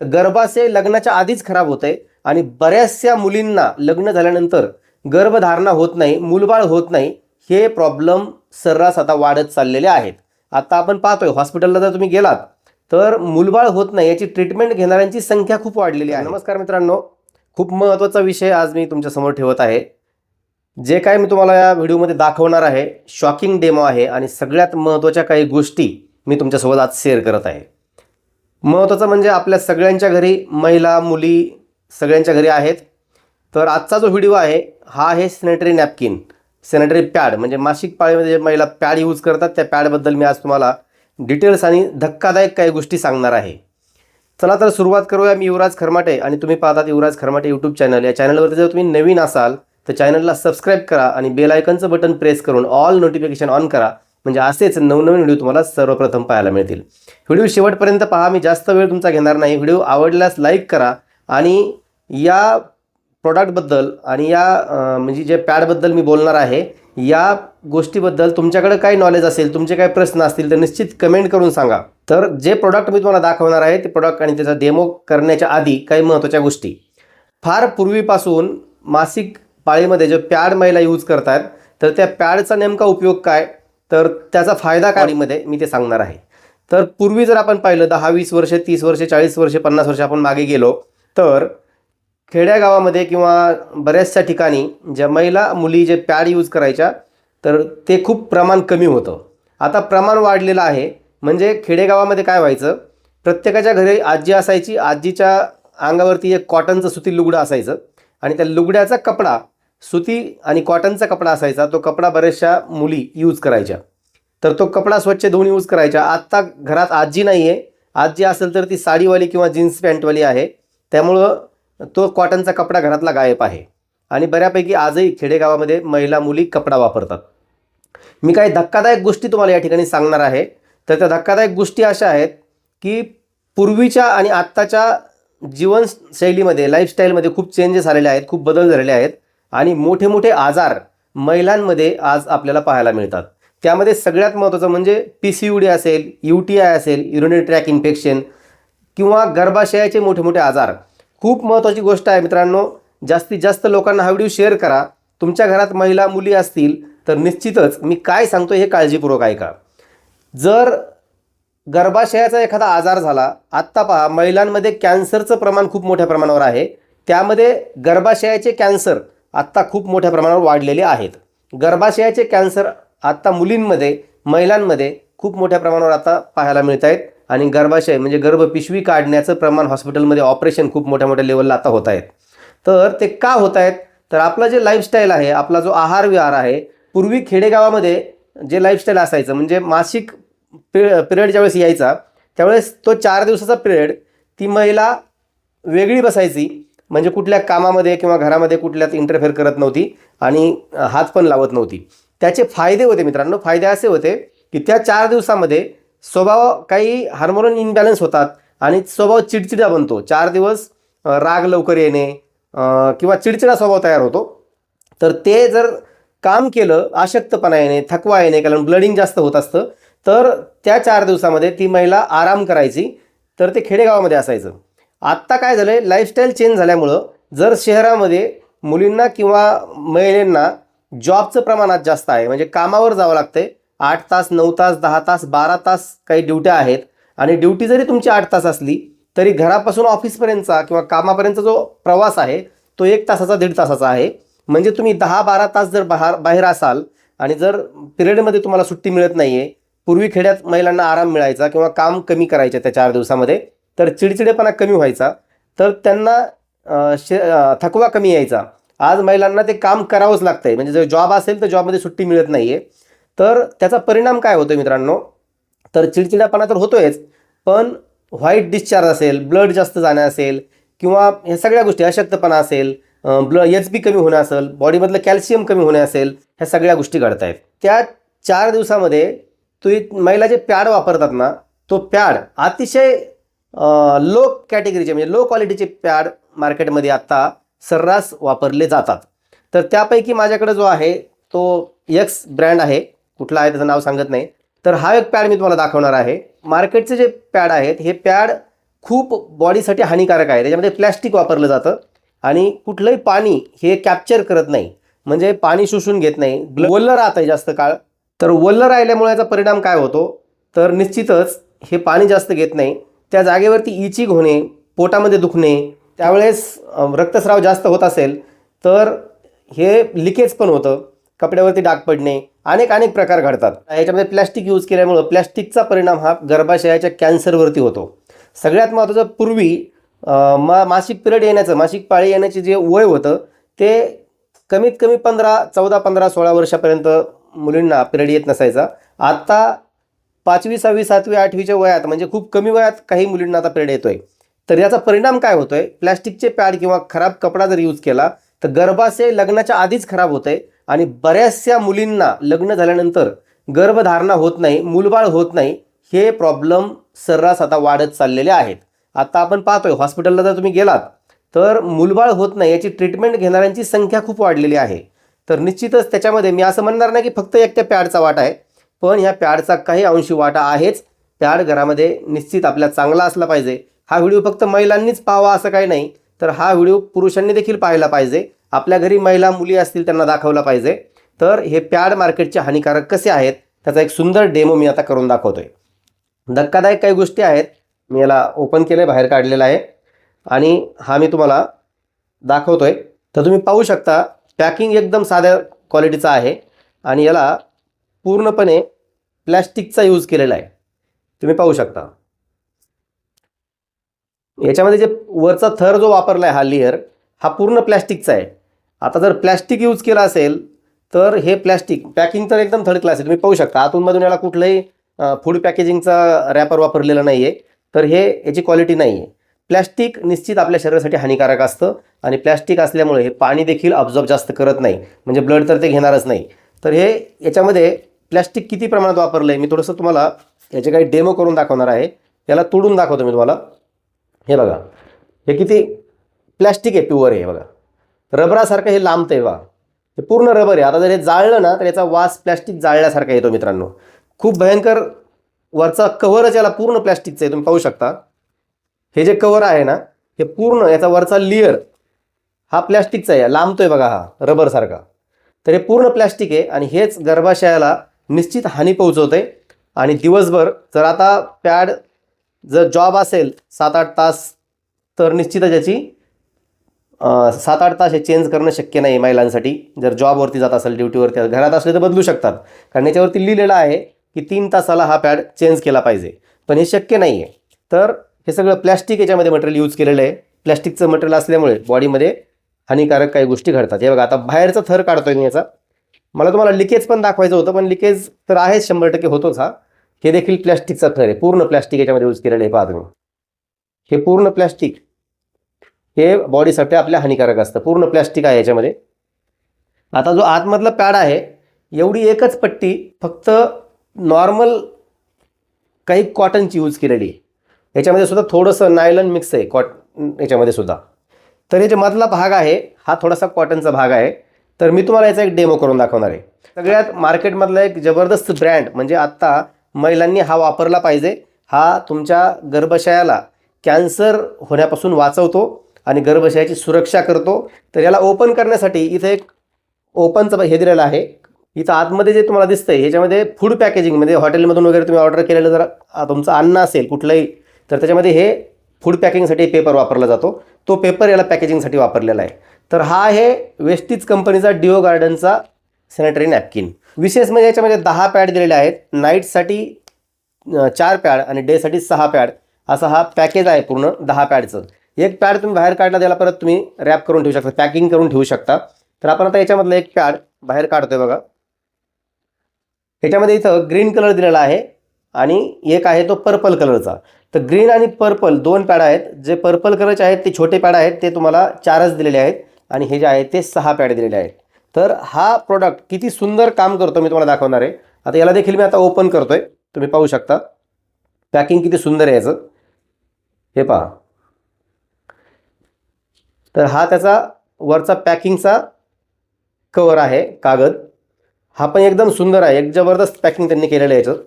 तर गर्भाशय लग्नाच्या आधीच खराब होत आहे आणि बऱ्याचशा मुलींना लग्न झाल्यानंतर गर्भधारणा होत नाही, मूलबाळ होत नाही. हे प्रॉब्लेम सर्रास आता वाढत चाललेले आहेत. आता आपण पाहतोय हॉस्पिटलला जर तुम्ही गेलात तर मूलबाळ होत नाही याची ट्रीटमेंट घेणाऱ्यांची संख्या खूप वाढलेली आहे. नमस्कार मित्रांनो, खूप महत्त्वाचा विषय आज मी तुमच्यासमोर ठेवत आहे. जे काय मी तुम्हाला या व्हिडिओमध्ये दाखवणार आहे शॉकिंग डेमो आहे आणि सगळ्यात महत्त्वाच्या काही गोष्टी मी तुमच्यासोबत आज शेअर करत आहे. महत्त्वाचं म्हणजे आपल्या सगळ्यांच्या घरी महिला मुली सगळ्यांच्या घरी आहेत. तर आजचा जो व्हिडिओ आहे हा आहे सॅनिटरी नॅपकिन, सॅनिटरी पॅड, म्हणजे मासिक पाळीमध्ये जे महिला पॅड यूज करतात त्या पॅडबद्दल मी आज तुम्हाला डिटेल्स आणि धक्कादायक काही गोष्टी सांगणार आहे. चला तर सुरुवात करूया. मी युवराज खरमाटे आणि तुम्ही पाहतात युवराज खरमाटे यूट्यूब चॅनल. या चॅनलवरती जर तुम्ही नवीन असाल तर चॅनलला सबस्क्राईब करा आणि बेल आयकॉनचं बटन प्रेस करून ऑल नोटिफिकेशन ऑन करा, म्हणजे असेच नवनवीन व्हिडिओ तुम्हाला सर्वप्रथम पाहायला मिळतील. व्हिडिओ शेवटपर्यंत पहा, मी जास्त वेळ तुमचा घेणार नाही. व्हिडिओ आवडल्यास लाईक करा आणि या प्रोडक्टबद्दल आणि या म्हणजे जे पॅडबद्दल मी बोलणार आहे या गोष्टीबद्दल तुमच्याकडे काही नॉलेज असेल, तुमचे काही प्रश्न असतील तर निश्चित कमेंट करून सांगा. तर जे प्रोडक्ट मी तुम्हाला दाखवणार आहे ते प्रोडक्ट आणि त्याचा डेमो करण्याच्या आधी काही महत्त्वाच्या गोष्टी. फार पूर्वीपासून मासिक पाळीमध्ये जे पॅड महिला यूज करतात तर त्या पॅडचा नेमका उपयोग काय, तर त्याचा फायदा काळीमध्ये मी ते सांगणार आहे. तर पूर्वी जर आपण पाहिलं 10-20 वर्ष 30 वर्ष 40 वर्ष 50 वर्ष आपण मागे गेलो तर खेड्यागावामध्ये किंवा बऱ्याचशा ठिकाणी ज्या महिला मुली जे पॅड यूज करायच्या तर ते खूप प्रमाण कमी होतं. आता प्रमाण वाढलेलं आहे. म्हणजे खेडेगावामध्ये काय व्हायचं, प्रत्येकाच्या घरी आजी असायची, आजीच्या अंगावरती एक कॉटनचं सुती लुगडं असायचं आणि त्या लुगड्याचा कपडा सुती आणि कॉटनचा कपडा असायचा. तो कपडा बऱ्याचशा मुली यूज करायच्या, तर तो कपडा स्वच्छ धुवून यूज करायच्या. आत्ता घरात आजी नाही आहे, आजी असेल तर ती साडीवाली किंवा जीन्स पॅन्टवाली आहे, त्यामुळं तो कॉटनचा कपडा घरातला गायब आहे आणि बऱ्यापैकी आजही खेडेगावामध्ये महिला मुली कपडा वापरतात. मी काही धक्कादायक गोष्टी तुम्हाला या ठिकाणी सांगणार आहे. तर त्या धक्कादायक गोष्टी अशा आहेत की पूर्वीच्या आणि आत्ताच्या जीवनशैलीमध्ये लाईफस्टाईलमध्ये खूप चेंजेस आलेले आहेत, खूप बदल झालेले आहेत आणि मोठे मोठे आजार महिलांमध्ये आज आपल्याला पाहायला मिळतात. त्यामध्ये सगळ्यात महत्त्वाचं म्हणजे PCOD असेल, UTI असेल, युरिनरी ट्रॅक इन्फेक्शन किंवा गर्भाशयाचे मोठे मोठे आजार. खूप महत्त्वाची गोष्ट आहे मित्रांनो, जास्तीत जास्त लोकांना हा व्हिडिओ शेअर करा. तुमच्या घरात महिला मुली असतील तर निश्चितच मी काय सांगतो हे काळजीपूर्वक ऐका. जर गर्भाशयाचा एखादा आजार झाला, आत्ता पहा महिलांमध्ये कॅन्सरचं प्रमाण खूप मोठ्या प्रमाणावर आहे. त्यामध्ये गर्भाशयाचे कॅन्सर आत्ता खूप मोठ्या प्रमाणावर वाढलेले आहेत. गर्भाशयाचे कॅन्सर आत्ता मुलींमध्ये महिलांमध्ये खूप मोठ्या प्रमाणावर आता पाहायला मिळत आहेत आणि गर्भाशय म्हणजे गर्भपिशवी काढण्याचं प्रमाण हॉस्पिटलमध्ये ऑपरेशन खूप मोठ्या मोठ्या लेवलला आता होत आहेत. तर ते का होत आहेत, तर आपला जे लाईफस्टाईल आहे, आपला जो आहार विहार आहे, पूर्वी खेडेगावामध्ये जे लाईफस्टाईल असायचं म्हणजे मासिक पिरियड ज्यावेळेस यायचा त्यावेळेस तो 4 दिवसाचा पिरियड ती महिला वेगळी बसायची, म्हणजे कुठल्या कामामध्ये किंवा घरामध्ये कुठल्याच इंटरफेअर करत नव्हती आणि हात पण लावत नव्हती. त्याचे फायदे होते मित्रांनो. फायदे असे होते की त्या 4 दिवसामध्ये स्वभाव काही हार्मोन इनबॅलन्स होतात आणि स्वभाव चिडचिडा बनतो. 4 दिवस राग लवकर येणे किंवा चिडचिडा स्वभाव तयार होतो. तर ते जर काम केलं, अशक्तपणा येणे, थकवा येणे, कारण ब्लडिंग जास्त होत असतं, तर त्या 4 दिवसामध्ये ती महिला आराम करायची. तर ते खेडेगावामध्ये असायचं. आत्ता काय झालं आहे, लाईफस्टाईल चेंज झाल्यामुळं जर शहरामध्ये मुलींना किंवा महिलांना जॉबचं प्रमाण आज जास्त आहे, म्हणजे कामावर जावं लागतंय. 8 तास 9 तास 10 तास 12 तास काही ड्युट्या आहेत आणि ड्युटी जरी तुमची 8 तास असली तरी घरापासून ऑफिसपर्यंतचा किंवा कामापर्यंतचा जो प्रवास आहे तो 1 तासाचा 1.5 तासाचा आहे. म्हणजे तुम्ही 10-12 तास जर बाहेर असाल आणि जर पिरियडमध्ये तुम्हाला सुट्टी मिळत नाही आहे. पूर्वी खेड्यात महिलांना आराम मिळायचा किंवा काम कमी करायचे त्या 4 दिवसामध्ये, तर चिडचिडेपणा कमी व्हायचा, तर त्यांना थकवा कमी यायचा. आज महिलांना ते काम करावंच लागतंय, म्हणजे जर जॉब असेल तर जॉबमध्ये सुट्टी मिळत नाही आहे. तर त्याचा परिणाम काय होतो मित्रांनो, तर चिडचिडापणा तर होतोयच, पण व्हाईट डिस्चार्ज असेल, ब्लड जास्त जाणं असेल किंवा ह्या सगळ्या गोष्टी, अशक्तपणा असेल, HB कमी होणं असेल, बॉडीमधलं कॅल्शियम कमी होणे असेल, ह्या सगळ्या गोष्टी घडत आहेत. त्या 4 दिवसामध्ये महिला जे पॅड वापरतात ना, तो पॅड अतिशय लो कॅटेगरीचे म्हणजे लो क्वालिटीचे पॅड मार्केटमध्ये आत्ता सर्रास वापरले जातात. तर त्यापैकी माझ्याकडे जो आहे तो X ब्रँड आहे, कुठला आहे त्याचं नाव सांगत नाही. तर हा एक पॅड मी तुम्हाला दाखवणार आहे. मार्केटचे जे पॅड आहेत हे पॅड खूप बॉडीसाठी हानिकारक आहे. त्याच्यामध्ये प्लॅस्टिक वापरलं जातं आणि कुठलंही पाणी हे कॅप्चर करत नाही, म्हणजे पाणी शोषून घेत नाही, ओलं राहतं जास्त काळ. तर ओलं राहिल्यामुळे याचा परिणाम काय होतो, तर निश्चितच हे पाणी जास्त घेत नाही, त्या जागेवरती इचिंग होणे, पोटामध्ये दुखणे, त्यावेळेस रक्तस्राव जास्त होत असेल तर हे लिकेज पण होतं, कपड्यावरती डाग पडणे, अनेक अनेक प्रकार घडतात. याच्यामध्ये प्लॅस्टिक यूज केल्यामुळं प्लॅस्टिकचा परिणाम हा गर्भाशयाच्या कॅन्सरवरती होतो. सगळ्यात महत्त्वाचं, पूर्वी मासिक पिरियड येण्याचं, मासिक पाळी येण्याचे जे वय होतं ते कमीत कमी 14, 15, 16 वर्षापर्यंत मुलींना पिरियड येत नसायचा. आता 5वी, 6वी, 7वी, 8वीच्या वयात, म्हणजे खूप कमी वयात काही मुलींना आता पिरियड येतोय. तर याचा परिणाम काय होतोय, प्लॅस्टिकचे पॅड किंवा खराब कपडा जर यूज केला तर गर्भाशय लग्नाच्या आधीच खराब होतंय आणि बऱ्याचशा मुलींना लग्न झाल्यानंतर गर्भधारणा होत नाही, मूलबाळ होत नाही. हे प्रॉब्लेम सर्रास आता वाढत चाललेले आहेत. आता आपण पाहतोय हॉस्पिटलला जर तुम्ही गेलात तर मूलबाळ होत नाही याची ट्रीटमेंट घेणाऱ्यांची संख्या खूप वाढलेली आहे. तर निश्चितच त्याच्यामध्ये मी असं म्हणणार नाही की फक्त एक त्या पॅडचा वाटा आहे, पण ह्या पॅडचा काही अंशी वाटा आहेच. पॅड घरामध्ये निश्चित आपल्या चांगला असला पाहिजे. हा व्हिडिओ फक्त महिलांनीच पाहावा असं काही नाही, तर हा व्हिडिओ पुरुषांनी देखील पाहायला पाहिजे. आपल्या घरी महिला मुली असतील त्यांना दाखवला पाहिजे. तर हे पॅड मार्केटचे हानिकारक कसे आहेत त्याचा एक सुंदर डेमो मी आता करून दाखवतोय. धक्कादायक काही गोष्टी आहेत. मी याला ओपन केलं, बाहेर काढलेलं आहे आणि हा मी तुम्हाला दाखवतोय. तर तुम्ही पाहू शकता पॅकिंग एकदम साध्या क्वालिटीचा आहे आणि याला पूर्णपणे प्लॅस्टिकचा यूज केलेला आहे. तुम्ही पाहू शकता याच्यामध्ये जे वरचा थर जो वापरला आहे, हा लेअर, हा पूर्ण प्लॅस्टिकचा आहे. आता जर प्लॅस्टिक यूज केला असेल तर हे प्लॅस्टिक पॅकिंग तर एकदम थर्ड क्लास आहे. तुम्ही पाहू शकता आतूनमधून याला कुठलंही फूड पॅकेजिंगचा रॅपर वापरलेला नाही आहे. तर याची क्वालिटी नाही आहे. प्लॅस्टिक निश्चित आपल्या शरीरासाठी हानिकारक असतं आणि प्लॅस्टिक असल्यामुळे हे पाणी देखील ऑब्झॉर्ब जास्त करत नाही, म्हणजे ब्लड तर ते घेणारच नाही. तर याच्यामध्ये प्लॅस्टिक किती प्रमाणात वापरलं आहे मी थोडंसं तुम्हाला याचे काही डेमो करून दाखवणार आहे. याला तोडून दाखवतो मी तुम्हाला. हे बघा, हे किती प्लॅस्टिक आहे, प्युअर आहे. बघा, रबरासारखं हे लांबतं आहे. बघा, हे पूर्ण रबर आहे. आता जर हे जाळलं ना तर याचा वास प्लॅस्टिक जाळल्यासारखा येतो मित्रांनो. खूप भयंकर. वरचा कव्हरच याला पूर्ण प्लॅस्टिकचं आहे. तुम्ही पाहू शकता हे जे कव्हर आहे ना, हे पूर्ण याचा वरचा लेअर हा प्लॅस्टिकचा आहे, लांबतोय बघा, हा रबरसारखा. तर हे पूर्ण प्लॅस्टिक आहे आणि हेच गर्भाशयाला निश्चित हानी पोहोचवते. आणि दिवसभर जर आता पॅड जर जॉब असेल 7-8 तास, तर निश्चितच याची 7-8 तास हे चेंज करणं शक्य नाही महिलांसाठी. जर जॉबवरती जात असेल, ड्युटीवरती, घरात असले तर बदलू शकतात, कारण याच्यावरती लिहिलेलं आहे की 3 तासाला हा पॅड चेंज केला पाहिजे, पण हे शक्य नाही आहे. तर हे सगळं प्लॅस्टिक याच्यामध्ये मटेरियल यूज केलेलं आहे. प्लॅस्टिकचं मटेरियल असल्यामुळे बॉडीमध्ये हानिकारक काही गोष्टी घडतात. हे बघा, आता बाहेरचा थर काढतोय मी याचा. मला तुम्हाला लिकेज पण दाखवायचं होतं, पण लिकेज तर आहेच, 100% होतोच हा. हे देखील प्लॅस्टिकचा थर आहे, पूर्ण प्लॅस्टिक याच्यामध्ये यूज केलेलं आहे. पहा तुम्ही, हे पूर्ण प्लॅस्टिक हे बॉडीसाठी आपल्या हानिकारक असतं. पूर्ण प्लॅस्टिक आहे याच्यामध्ये. आता जो आतमधला पॅड आहे, एवढी एकच पट्टी फक्त नॉर्मल काही कॉटनची यूज केलेली आहे. याच्यामध्ये सुद्धा थोडंसं नायलॉन मिक्स आहे याच्यामध्ये सुद्धा. तर हे जे मधला भाग आहे हा थोडासा कॉटनचा भाग आहे. तर मी तुम्हाला याचा एक डेमो करून दाखवणार आहे. सगळ्यात मार्केटमधला एक जबरदस्त ब्रँड, म्हणजे आत्ता महिलांनी हा वापरला पाहिजे. हा तुमच्या गर्भाशयाला कॅन्सर होण्यापासून वाचवतो आणि गर्भाशयाची सुरक्षा करतो. तर याला ओपन करण्यासाठी इथे एक ओपनचं हे दिलेलं आहे. इथं आतमध्ये जे तुम्हाला दिसतंय ह्याच्यामध्ये फूड पॅकेजिंगमध्ये, हॉटेलमधून वगैरे तुम्ही ऑर्डर केलेलं जर तुमचं अन्न असेल कुठलंही, तर त्याच्यामध्ये हे फूड पॅकिंगसाठी पेपर वापरला जातो. तो पेपर याला पॅकेजिंगसाठी वापरलेला आहे. तर हा आहे वेस्टीज कंपनीचा डिओ गार्डनचा सॅनिटरी नॅपकिन. विशेष म्हणजे याच्यामध्ये 10 पॅड दिलेले आहेत. नाईटसाठी 4 पॅड आणि डेसाठी 6 पॅड, असा हा पॅकेज आहे पूर्ण 10 पॅडचं. एक पॅड तुम्ही बाहेर काढला, त्याला परत तुम्ही रॅप करून ठेवू शकता, पॅकिंग करून ठेवू शकता. तर आपण आता याच्यामधलं एक पॅड बाहेर काढतोय. बघा, याच्यामध्ये इथं ग्रीन कलर दिलेला आहे आणि एक आहे तो पर्पल कलरचा. तर ग्रीन आणि पर्पल 2 पॅड आहेत. जे पर्पल कलरचे आहेत ते छोटे पॅड आहेत, ते तुम्हाला 4च दिलेले आहेत आणि हे जे आहेत ते 6 पॅड दिलेले आहेत. तर हा प्रोडक्ट किती सुंदर काम करतो मी तुम्हाला दाखवणार आहे. आता याला देखील मी आता ओपन करतोय. तुम्ही पाहू शकता पॅकिंग किती सुंदर आहे याचं. हे पहा, तर हा त्याचा वरचा पॅकिंगचा कवर आहे, कागद. हा पण एकदम सुंदर आहे. एक जबरदस्त पॅकिंग त्यांनी केलेलं आहे याचं.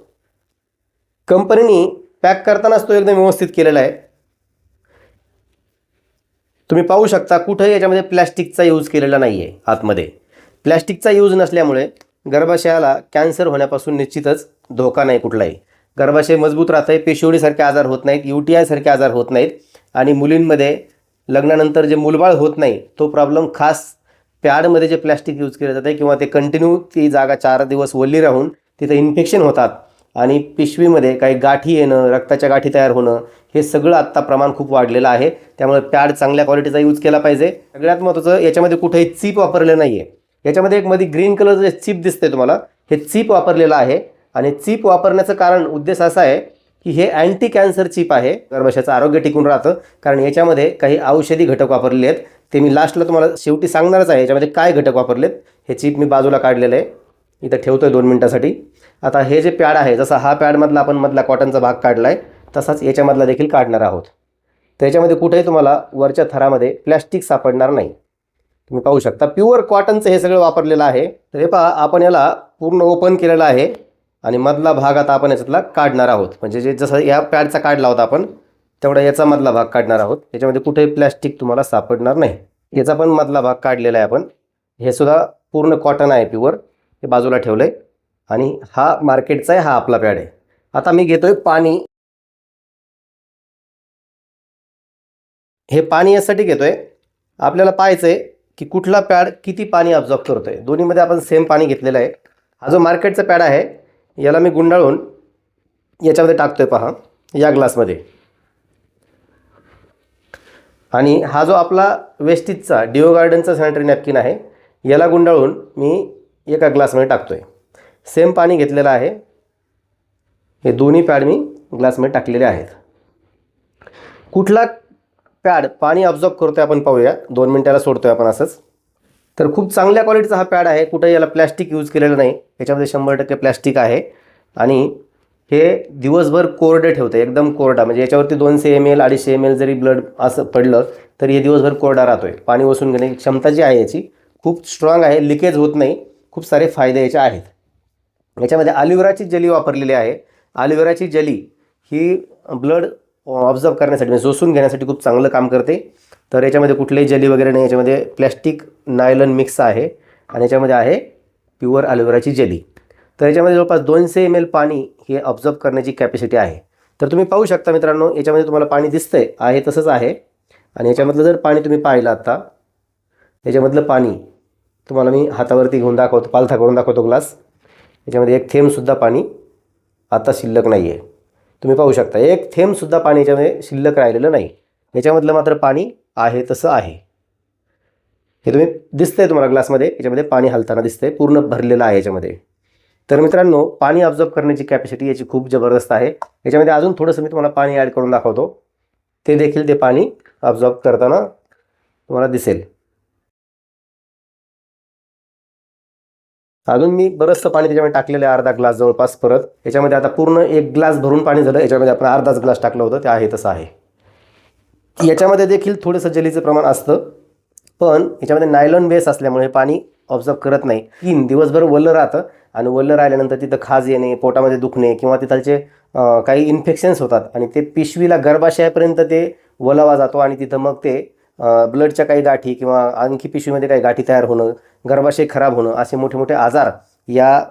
कंपनीने पॅक करतानाच तो एकदम व्यवस्थित केलेला आहे. तुम्ही पाहू शकता कुठेही याच्यामध्ये प्लॅस्टिकचा यूज केलेला नाही आहे. आतमध्ये प्लॅस्टिकचा यूज नसल्यामुळे गर्भाशयाला कॅन्सर होण्यापासून निश्चितच धोका नाही कुठलाही. गर्भाशय मजबूत राहतं आहे, पेशिवडीसारखे आजार होत नाहीत, UTI सारखे आजार होत नाहीत आणि मुलींमध्ये लग्नानंतर जे मूलबाळ होत नाही तो प्रॉब्लेम खास पॅडमध्ये जे प्लॅस्टिक यूज केलं जातं किंवा ते कंटिन्यू ती जागा 4 दिवस ओली राहून तिथं इन्फेक्शन होतात आणि पिशवीमध्ये काही गाठी येणं, रक्ताच्या गाठी तयार होणं, हे सगळं आत्ता प्रमाण खूप वाढलेलं आहे. त्यामुळे पॅड चांगल्या क्वालिटीचा यूज केला पाहिजे. सगळ्यात महत्त्वाचं याच्यामध्ये कुठेही चिप वापरलेलं नाही आहे. याच्यामध्ये एक मध्ये ग्रीन कलरचं जे चिप दिसतंय तुम्हाला, हे चिप वापरलेलं आहे आणि चिप वापरण्याचं कारण उद्देश असा आहे की हे अँटी कॅन्सर चिप आहे. गर्भाशयाचं आरोग्य टिकून राहतं कारण याच्यामध्ये काही औषधी घटक वापरलेले आहेत. ते मी लास्टला तुम्हाला शेवटी सांगणारच आहे याच्यामध्ये काय घटक वापरलेत. हे चिप मी बाजूला काढलेलं आहे, इथं ठेवतो आहे 2 मिनिटासाठी. आता हे जे पॅड आहे, जसा हा पॅडमधला आपण मधला कॉटनचा भाग काढला आहे तसाच याच्यामधला देखील काढणार आहोत. तर याच्यामध्ये कुठेही तुम्हाला वरच्या थरामध्ये प्लॅस्टिक सापडणार नाही. तुम्ही पाहू शकता प्युअर कॉटनचं हे सगळं वापरलेलं आहे. तर हे पहा, आपण याला पूर्ण ओपन केलेलं आहे आणि मधला भाग आता आपण याच्यातला काढणार आहोत. म्हणजे जे जसं या पॅडचा काढला होता आपण तेवढा याचा मधला भाग काढणार आहोत. याच्यामध्ये कुठेही प्लॅस्टिक तुम्हाला सापडणार नाही. याचा पण मधला भाग काढलेला आहे आपण. हे सुद्धा पूर्ण कॉटन आहे प्युअर. हे बाजूला ठेवलं आहे आणि हा मार्केटचा आहे, हा आपला पॅड आहे. आता मी घेतोय पाणी. हे पाणी यासाठी घेतोय, आपल्याला पाहायचं आहे की कुठला पॅड किती पाणी अब्झॉर्ब करतोय. दोन्हीमध्ये आपण सेम पाणी घेतलेलं आहे. हा जो मार्केटचा पॅड आहे याला मी गुंडाळून याच्यामध्ये टाकतोय पहा, या ग्लासमध्ये. आणि हा जो आपला वेस्टीजचा डिओ गार्डनचा सॅनिटरी नॅपकिन आहे याला गुंडाळून मी एका ग्लासमध्ये टाकतोय. सेम पाणी घेतलेलं आहे. हे दोन्ही पॅड मी ग्लासमध्ये टाकलेले आहेत. कुठला पॅड पाणी अब्झॉर्ब करतोय आपण पाहूया. 2 मिनिटाला सोडतोय आपण असंच. तर खूप चांगल्या क्वालिटीचा हा पॅड आहे. कुठे याला प्लॅस्टिक यूज केलेलं नाही. याच्यामध्ये 100% प्लॅस्टिक आहे आणि हे दिवसभर कोरडे ठेवतं, एकदम कोरडा. म्हणजे याच्यावरती 200 ml 250 ml जरी ब्लड असं पडलं तरी हे दिवसभर कोरडा राहतोय. पाणी ओसून घेण्याची क्षमता जी आहे याची खूप स्ट्रॉंग आहे, लिकेज होत नाही. खूप सारे फायदे याचे आहेत. याच्यामध्ये ॲलोवेराची जेली वापरलेली आहे. ॲलोवेराची जेली ही ब्लड ऑब्झर्व करण्यासाठी म्हणजे शोषून घेण्यासाठी खूप चांगलं काम करते. तर याच्यामध्ये कुठलेही जेली वगैरे नाही. याच्यामध्ये प्लॅस्टिक नायलॉन मिक्स आहे आणि याच्यामध्ये आहे प्युअर ॲलोवेराची जेली. तर याच्यामध्ये जवळपास 200 ml पाणी हे ऑब्झर्व करण्याची कॅपॅसिटी आहे. तर तुम्ही पाहू शकता मित्रांनो, याच्यामध्ये तुम्हाला पाणी दिसतंय आहे तसंच आहे. आणि याच्यामधलं जर पाणी तुम्ही पाहिलं आता, याच्यामधलं पाणी तुम्हाला मी हातावरती घेऊन दाखवतो, पालथा करून दाखवतो ग्लास. याच्यामध्ये एक थेंबसुद्धा पाणी आता शिल्लक नाही आहे. तुम्ही पाहू शकता एक थेंबसुद्धा पाणी याच्यामध्ये शिल्लक राहिलेलं नाही. याच्यामधलं मात्र पाणी आहे तसं आहे. हे तुम्ही दिसतंय तुम्हाला ग्लासमध्ये, याच्यामध्ये पाणी हलताना दिसतंय, पूर्ण भरलेलं आहे याच्यामध्ये. तर मित्रांनो, पाणी ऑब्झर्व करण्याची कॅपॅसिटी याची खूप जबरदस्त आहे. याच्यामध्ये अजून थोडंसं मी तुम्हाला पाणी ॲड करून दाखवतो, ते देखील ते पाणी ऑब्झर्व करताना तुम्हाला दिसेल. अजून मी बरंचसं पाणी त्याच्यामध्ये टाकलेलं आहे, अर्धा ग्लास जवळपास. परत याच्यामध्ये आता पूर्ण 1 ग्लास भरून पाणी झालं. याच्यामध्ये आपण अर्धाच ग्लास टाकलं होतं, ते आहे तसं आहे. याच्यामध्ये देखील थोडंसं जेलीचं प्रमाण असतं, पण याच्यामध्ये नायलॉन बेस असल्यामुळे पाणी ऑब्झर्व करत नाही. 3 दिवसभर वल्लं राहतं आणि वल्लं राहिल्यानंतर तिथं खाज येणे, पोटामध्ये दुखणे किंवा तिथलचे काही इन्फेक्शन्स होतात आणि ते पिशवीला गर्भाशयापर्यंत ते वलावा जातो आणि तिथं मग ते ब्लडच्या काही गाठी किंवा आणखी पिशवीमध्ये काही गाठी तयार होणं, गर्भाशय खराब होणं, असे मोठे मोठे आजार या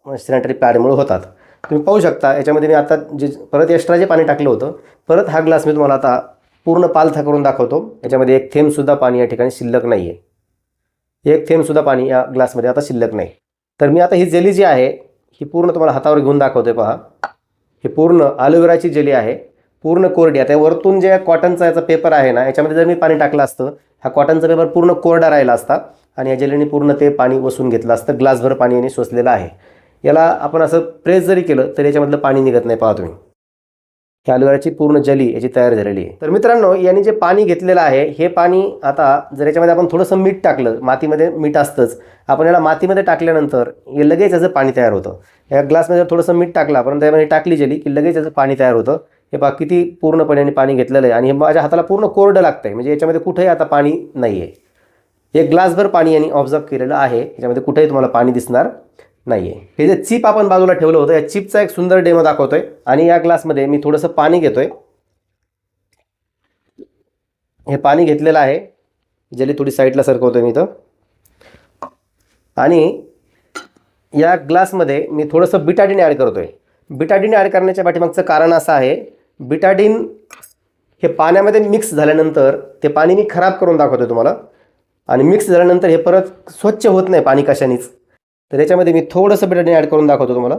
सॅनिटरी पॅडमुळे होतात. तुम्ही पाहू शकता याच्यामध्ये मी आता जे परत एक्स्ट्रा जे पाणी टाकलं होतं, परत हा ग्लास मी तुम्हाला आता पूर्ण पालथा करून दाखवतो. याच्यामध्ये एक थेंबसुद्धा पाणी या ठिकाणी शिल्लक नाही आहे. एक थेंबसुद्धा पाणी या ग्लासमध्ये आता शिल्लक नाही. तर मी आता ही जेली जी आहे ही पूर्ण तुम्हाला हातावर घेऊन दाखवतोय पहा. हे पूर्ण ॲलोवेराची जेली आहे, पूर्ण कोरडी. आता वरतून जे कॉटनचा याचा पेपर आहे ना, याच्यामध्ये जर मी पाणी टाकलं असतं, हा कॉटनचा पेपर पूर्ण कोरडा राहिला असता आणि या जेलीने पूर्ण ते पाणी वसून घेतलं असतं. ग्लासभर पाणी याने शोषलेलं आहे. याला आपण असं प्रेस जरी केलं तरी याच्यामधलं पाणी निघत नाही. पहा तुम्ही, ही ॲलोवेराची पूर्ण जेली याची तयार झालेली आहे. तर मित्रांनो, याने जे पाणी घेतलेलं आहे हे पाणी आता जर याच्यामध्ये आपण थोडंसं मीठ टाकलं, मातीमध्ये मीठ असतंच, आपण याला मातीमध्ये टाकल्यानंतर हे लगेच याचं पाणी तयार होतं. या ग्लासमध्ये जर थोडंसं मीठ टाकलं आपण, त्यामध्ये टाकली जेली की लगेच याचं पाणी तयार होतं. हे पहा किती पूर्णपणे पाणी घेतलेलं आहे आणि हे माझ्या हाताला पूर्ण कोरडं लागतं आहे. म्हणजे याच्यामध्ये कुठेही आता पाणी नाही आहे. एक ग्लासभर पाणी यांनी ऑब्झर्व केलेलं आहे, याच्यामध्ये कुठेही तुम्हाला पाणी दिसणार नाही आहे. हे जे चिप आपण बाजूला ठेवलं होतं, या चिपचा एक सुंदर डेमो दाखवतोय. आणि या ग्लासमध्ये मी थोडंसं पाणी घेतोय. हे पाणी घेतलेलं आहे जेली थोडी साईडला सरकवतो मी इथं. आणि या ग्लासमध्ये मी थोडंसं बिटाडीन ॲड करतो आहे. बिटाडीन ॲड करण्याच्या पाठीमागचं कारण असं आहे, बिटाडीन हे पाण्यामध्ये मिक्स झाल्यानंतर ते पाणी मी खराब करून दाखवतो तुम्हाला. आणि मिक्स झाल्यानंतर हे परत स्वच्छ होत नाही पाणी कशानेच. तर याच्यामध्ये मी थोडंसं बिटाडीन ॲड करून दाखवतो तुम्हाला.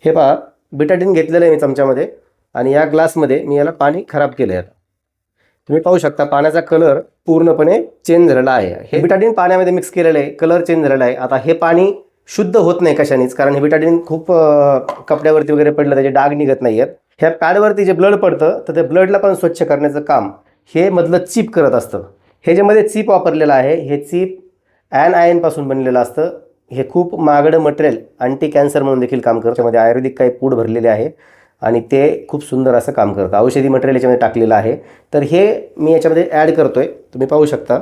हे पहा, बिटाडीन घेतलेलं आहे मी चमच्यामध्ये आणि या ग्लासमध्ये मी याला पाणी खराब केलं आहे. तुम्ही पाहू शकता पाण्याचा कलर पूर्णपणे चेंज झालेला आहे. हे बिटाडीन पाण्यामध्ये मिक्स केलेलं आहे, कलर चेंज झालेला आहे. आता हे पाणी शुद्ध होत नाही कशानेच, कारण हे बिटाडीन खूप कपड्यावरती वगैरे पडलं त्याचे डाग निघत नाही आहेत. ह्या पॅडवरती जे ब्लड पडतं तर त्या ब्लडला पण स्वच्छ करण्याचं काम हे मधलं चीप करत असतं. हे जे मध्ये चीप वापरलेलं आहे हे चीप ॲनआयनपासून बनलेलं असतं. हे खूप महागडं मटेरियल अँटी कॅन्सर म्हणून देखील काम करतं. त्यामध्ये आयुर्वेदिक काही पूड भरलेले आहे आणि ते खूप सुंदर असं काम करतं. औषधी मटेरियल याच्यामध्ये टाकलेलं आहे. तर हे मी याच्यामध्ये ॲड करतो आहे. तुम्ही पाहू शकता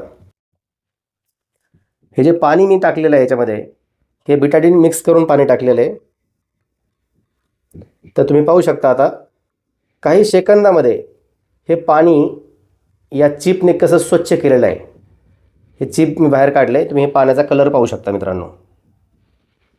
हे जे पाणी मी टाकलेलं आहे याच्यामध्ये हे बिटाडीन मिक्स करून पाणी टाकलेलं आहे. तर तुम्ही पाहू शकता आता काही सेकंदामध्ये हे पाणी या चिपने कसं स्वच्छ केलेलं आहे. हे चिप मी बाहेर काढलं आहे. तुम्ही हे पाण्याचा कलर पाहू शकता मित्रांनो.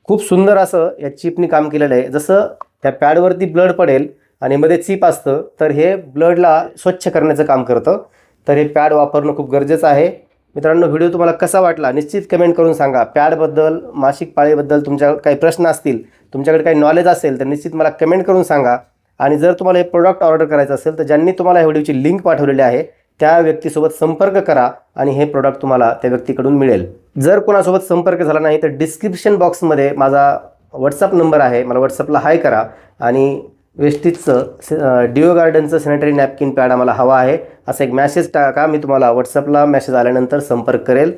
खूप सुंदर असं या चिपने काम केलेलं आहे. जसं त्या पॅडवरती ब्लड पडेल आणि मध्ये चिप असतं तर हे ब्लडला स्वच्छ करण्याचं काम करतं. तर हे पॅड वापरणं खूप गरजेचं आहे. मित्रांनो, व्हिडिओ तुम्हाला कसा वाटला निश्चित कमेंट करून सांगा. पॅडबद्दल, मासिक पाळीबद्दल तुमच्या काही प्रश्न असतील, तुमच्याकडे काही नॉलेज असेल तर निश्चित मला कमेंट करून सांगा. आणि जर तुम्हाला हे प्रोडक्ट ऑर्डर करायचं असेल तर ज्यांनी तुम्हाला या व्हिडिओची लिंक पाठवलेली आहे त्या व्यक्तीसोबत संपर्क करा आणि हे प्रोडक्ट तुम्हाला त्या व्यक्तीकडून मिळेल. जर कोणासोबत संपर्क झाला नाही तर डिस्क्रिप्शन बॉक्समध्ये माझा व्हॉट्सअप नंबर आहे, मला व्हॉट्सअपला हाय करा. आणि वेस्टीजचं डिओ गार्डनचं सॅनिटरी नॅपकिन पॅड आम्हाला हवा आहे असं एक मॅसेज टाका. मी तुम्हाला व्हॉट्सअपला मॅसेज आल्यानंतर संपर्क करेल.